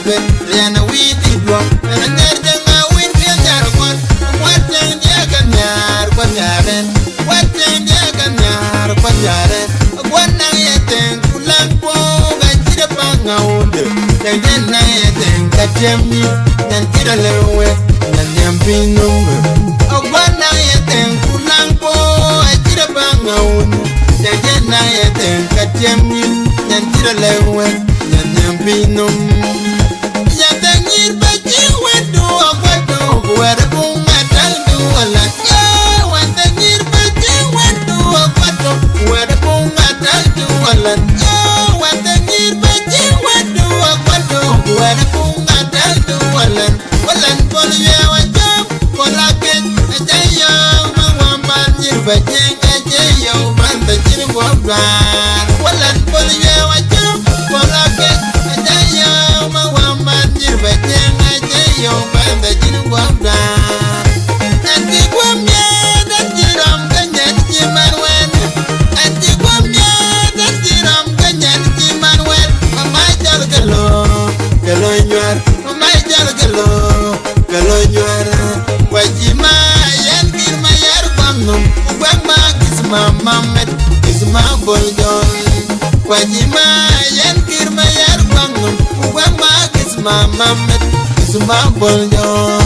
Malve, Riana Witty, and then win Yarwan. What then Yaganar, Quanyaren? What then Yaganar, Quanyaren? One night and Kulampo, and Chirapanga, and then night and Kajami, and Kiralewe, and Yampino. One night and Kulampo, and Chirapanga, and then night and Kajami, and Kiralewe, and Yampino. Yatangir Baji went to a water, where the boom metal do a lot. Yeah, when the near Baji went to a water, where the boom metal do a lot. Yeah, when the near Baji went to a water, where the boom metal do a lot. Well, and for you, a job, for like it, a day, man, near Baji, a day, man, the chin of God. Well, and for you, a job, for like it, a day, man, near Baji, a day, man, the chin of God. And the woman that did Ganyan Jimanuel, and the woman that did Ganyan Jimanuel, my Jalgalo, Galoyar, my Jalgalo, Galoyar, Wajima, and Girmayar Bangum, Wama is my mammet, is my boydon. Wajima, and Girmayar Bangum, Wama is my mammet, is my boydon.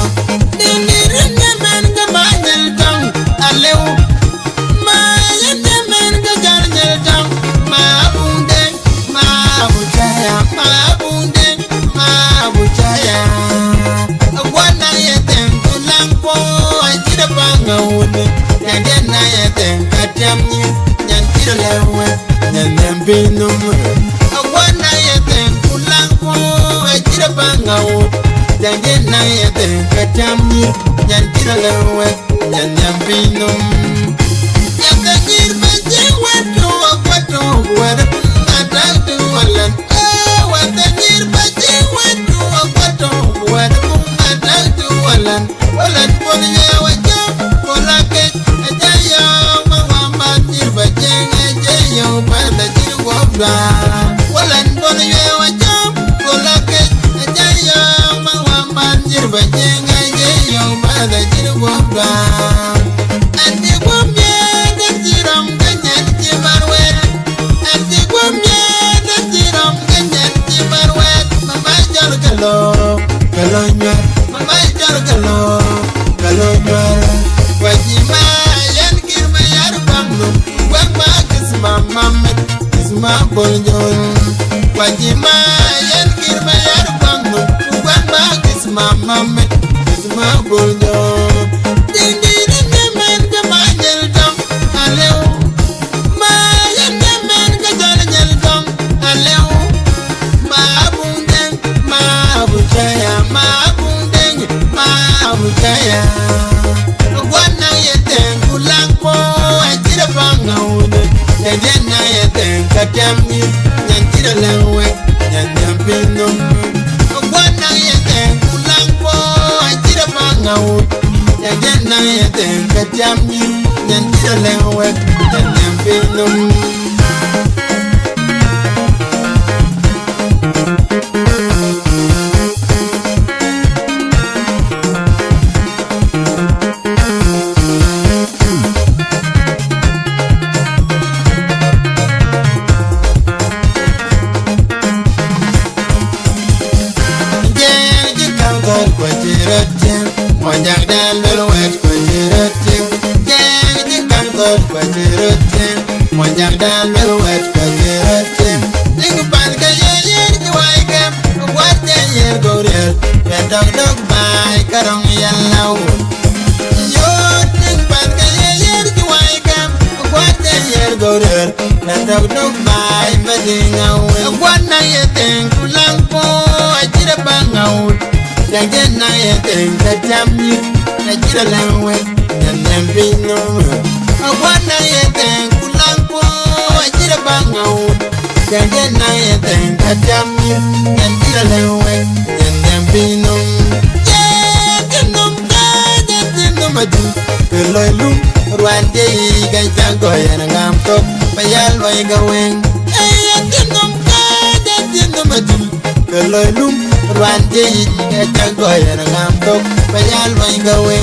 Wan ji ga goy na ngam tok ba yal mai gawe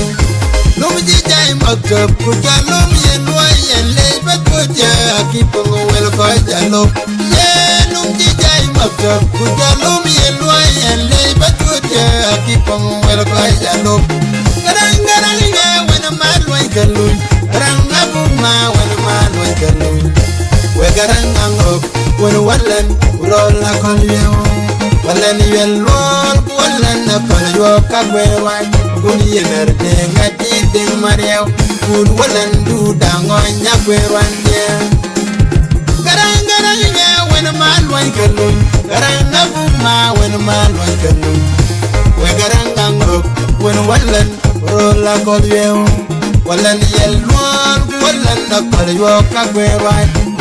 lum ji jai maktab ku jalum yen loy yen le ba ku ja ki pongo wel ko jalo ye lum ji jai maktab ku jalum yen loy yen le ba ku ja ki pongo wel ko jalo garang garang ye wen ma loy galu garang abu ma wen ma loy galu we garang angok wen walan rola kon yo walan yel lol walan na kon yo ka we wa kun yener de ngati de mariaw kun walan du dango nya we wan ye garang garang ye wen ma loy galu garang abu ma wen ma loy galu we garang angok wen walan rola kon yo walan yel lol walan na kon yo ka we wa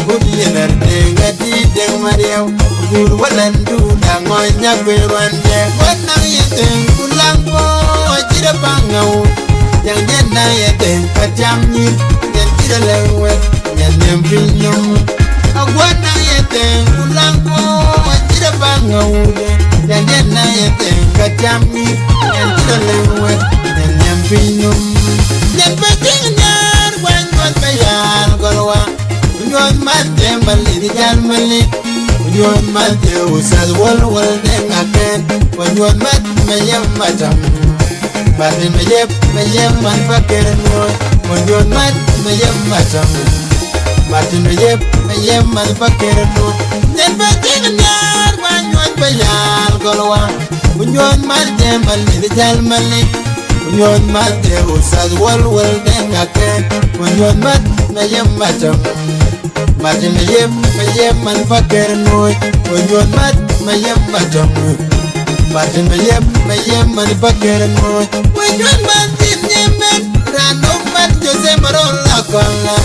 kun yener de ngati de mariaw kun walan du dango nya we wan ye wanang yete kulango jira bangau yang jena yete kacam ni yang jira lewe yang nempinyum wanang yete kulango jira bangau yang jena yete kacam ni yang jira lewe yang nempinyum yang penting nyar wan wan bayar golwa unyon mate mali di jan mali unyon mate usad wal wal dengaken unyon mat mayam matam mate mayam man fakeren moy unyon mat mayam matam mate mayam man fakeren moy nen batin nyar wanyon bayar golwa unyon mate mali di jan mali unyon mate usad wal wal dengaken unyon mat mayam matam mate mayam man fakeren moy unyon mat mayam matam mate mayam man fakeren moy unyon mat yemen rano mat jose marola kola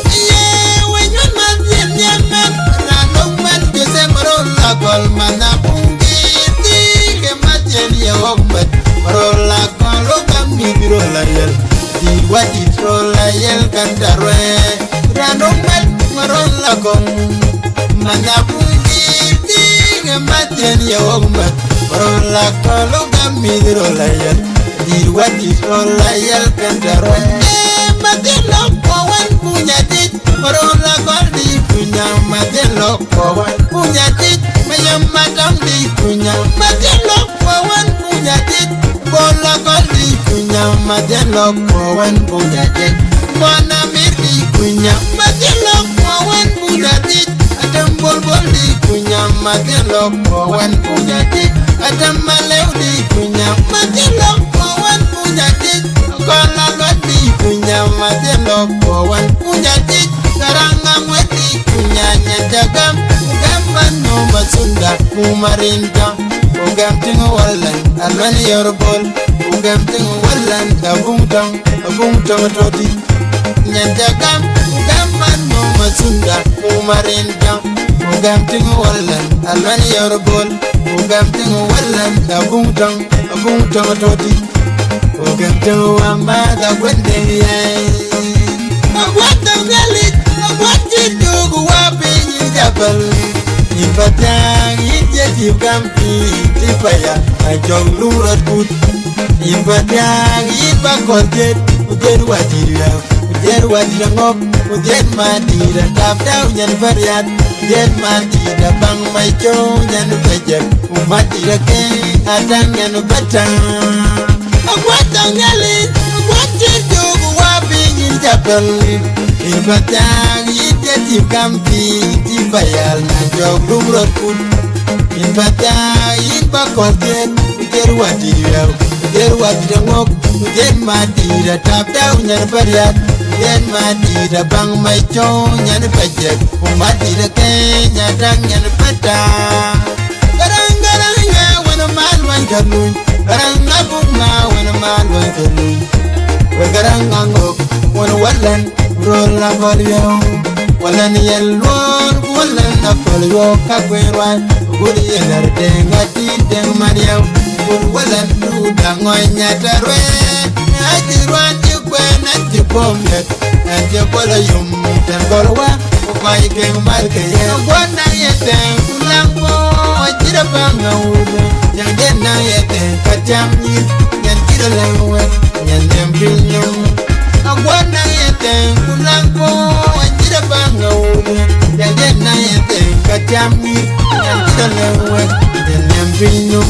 ye unyon mat yemen rano mat jose marola kol mana pungiti ke mat ye hokmat marola kol kami birola yel di wadi trola yel kandarwe rano mat marola kol mana pungiti ke mat ye hokmat marola kol kami birola yel di wadi trola yel kandarwe matelo kawan punya dit marola kol di punya matelo kawan punya dit mayam madam di punya matelo kawan punya dit bola kol di punya matelo kawan punya dit mana mir di punya matelo kawan punya dit adam bol di punya matelo kawan punya dit adam malew di punya matelo kawan punya dit kola di punya matelo kawan punya dit karanga mweti punya nyadagam gamban no masunda umarinda ugam tingo wallan alwan yorbol ugam tingo wallan abungtang toti nyadagam gamban no masunda umarinda ugam tingo wallan alwan yorbol ugam tingo wallan abungtang toti ugam tingo amada gwende agwata galit agwati dugu wapi jabal Ibatang ije kampi tipaya ajong lurat put Ibatang iba kontet ujen wadira ngop ujen madira tapdau nyan variat ujen madira bang maicho nyan bejek umadira ke adang nyan batang agwatang galit agwati dugu wapi jabal Ibatang ije kampi tipaya ajong lurat put Ibatang iba kontet ujen wadira ngop ujen madira tapdau nyan variat ujen madira bang maicho nyan bejek umadira ke nyadang nyan batang garang garang ya wana man wan kanun garang abung na wana man wan kanun garang angok wana walan rola kolyo walan yelwon walan na kolyo kakwerwan gudi yenar dengati deng mariaw gudi walan dudangoy nyatarwe ajirwan jikwe nanti pomlet nanti kola yum ten kolwa ukwai keng marke ye gwana yeteng kulangpo ajira bangawude yang den na yete kajamni nyan kiralewe nyan nembilum agwana yete kulango anjira bango nyan na yete kajamni nyan kiralewe nyan nembilum